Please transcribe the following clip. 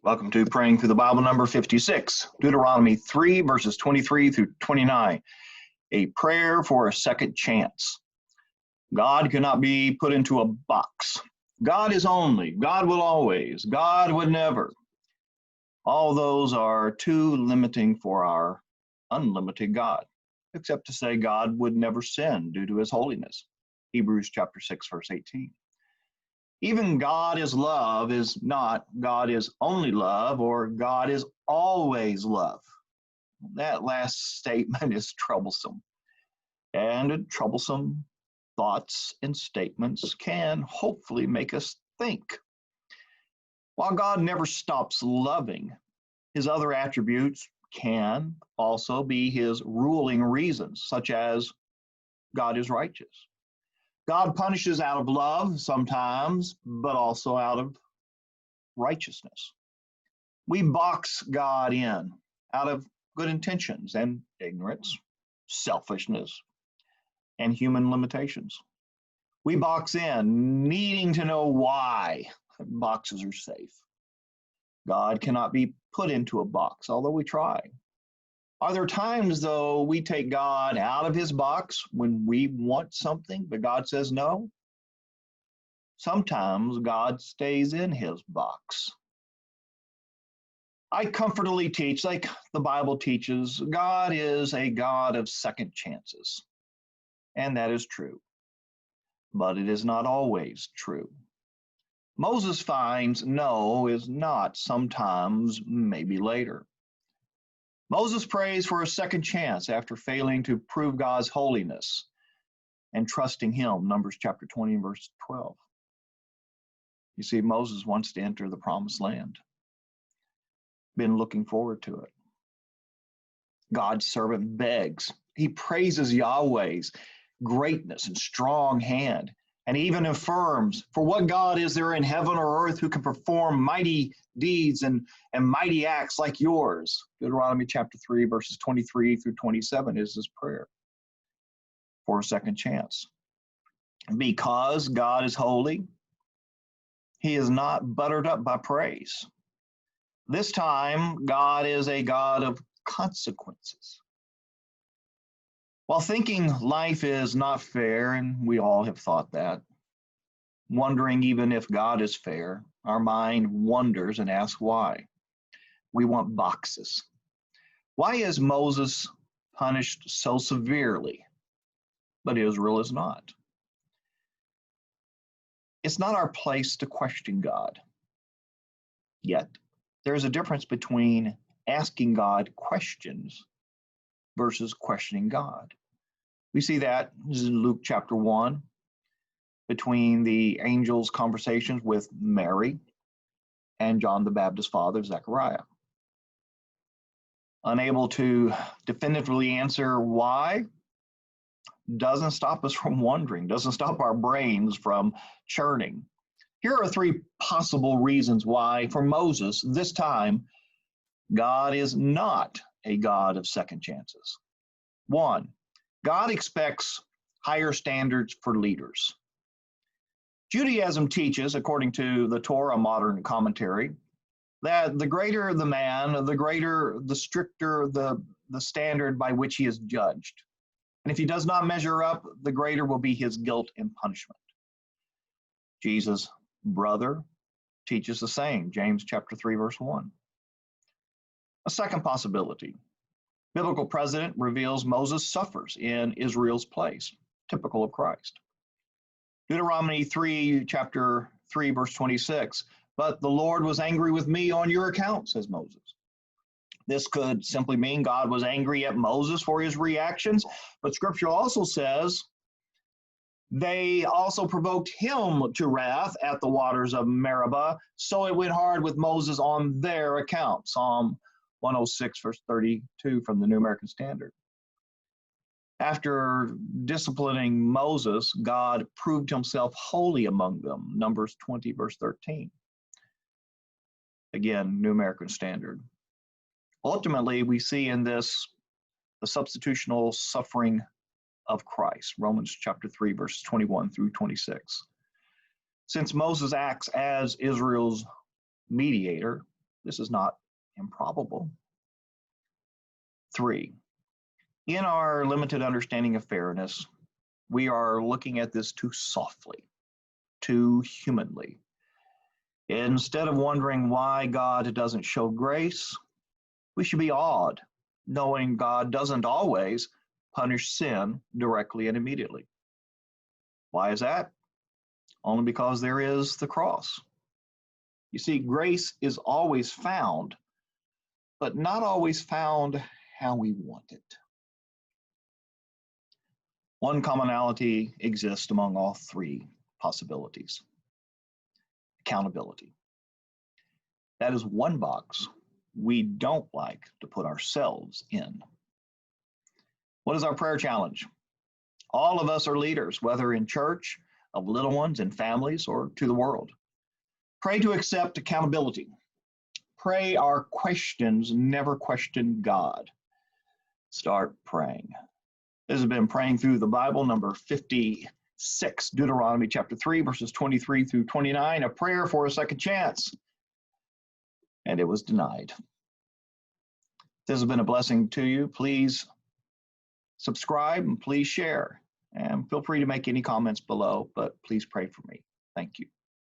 Welcome to Praying Through the Bible, number 56, Deuteronomy 3, verses 23 through 29, a prayer for a second chance. God cannot be put into a box. God is only, God will always, God would never. All those are too limiting for our unlimited God, except to say God would never sin due to his holiness. Hebrews chapter 6, verse 18. Even God is love is not God is only love or God is always love. That last statement is troublesome. And troublesome thoughts and statements can hopefully make us think. While God never stops loving, his other attributes can also be his ruling reasons, such as God is righteous. God punishes out of love sometimes, but also out of righteousness. We box God in out of good intentions and ignorance, selfishness, and human limitations. We box in needing to know why boxes are safe. God cannot be put into a box, although we try. Are there times, though, we take God out of his box when we want something, but God says no? Sometimes God stays in his box. I comfortably teach, like the Bible teaches, God is a God of second chances. And that is true. But it is not always true. Moses finds no is not sometimes, maybe later. Moses prays for a second chance after failing to prove God's holiness and trusting him, Numbers chapter 20 and verse 12. You see, Moses wants to enter the promised land. Been looking forward to it. God's servant begs. He praises Yahweh's greatness and strong hand, and even affirms, for what God is there in heaven or earth who can perform mighty deeds and mighty acts like yours? Deuteronomy chapter 3, verses 23 through 27 is his prayer for a second chance. Because God is holy, he is not buttered up by praise. This time, God is a God of consequences. While thinking life is not fair, and we all have thought that, wondering even if God is fair, our mind wonders and asks why. We want boxes. Why is Moses punished so severely, but Israel is not? It's not our place to question God. Yet, there's a difference between asking God questions versus questioning God. We see that in Luke chapter 1, between the angel's conversations with Mary and John the Baptist's father, Zechariah. Unable to definitively answer why doesn't stop us from wondering, doesn't stop our brains from churning. Here are three possible reasons why, for Moses, this time, God is not a God of second chances. One, God expects higher standards for leaders. Judaism teaches, according to the Torah modern commentary, that the greater the man, the stricter the standard by which he is judged. And if he does not measure up, the greater will be his guilt and punishment. Jesus' brother teaches the same, James chapter 3, verse 1. A second possibility. Biblical precedent reveals Moses suffers in Israel's place, typical of Christ. Deuteronomy 3, chapter 3, verse 26. But the Lord was angry with me on your account, says Moses. This could simply mean God was angry at Moses for his reactions, but Scripture also says they also provoked him to wrath at the waters of Meribah, so it went hard with Moses on their account. Psalm 106, verse 32 from the New American Standard. After disciplining Moses, God proved himself holy among them. Numbers 20, verse 13. Again, New American Standard. Ultimately, we see in this the substitutional suffering of Christ. Romans chapter 3, verses 21 through 26. Since Moses acts as Israel's mediator, This is not improbable. 3, in our limited understanding of fairness, we are looking at this too softly, too humanly. Instead of wondering why God doesn't show grace, we should be awed, knowing God doesn't always punish sin directly and immediately. Why is that? Only because there is the cross. You see, grace is always found, but not always found how we want it. One commonality exists among all 3 possibilities: accountability. That is one box we don't like to put ourselves in. What is our prayer challenge? All of us are leaders, whether in church, of little ones and families, or to the world. Pray to accept accountability. Pray our questions never question God. Start praying. This has been Praying Through the Bible, number 56, Deuteronomy chapter 3, verses 23 through 29, a prayer for a second chance. And it was denied. This has been a blessing to you. Please subscribe and please share. And feel free to make any comments below, but please pray for me. Thank you.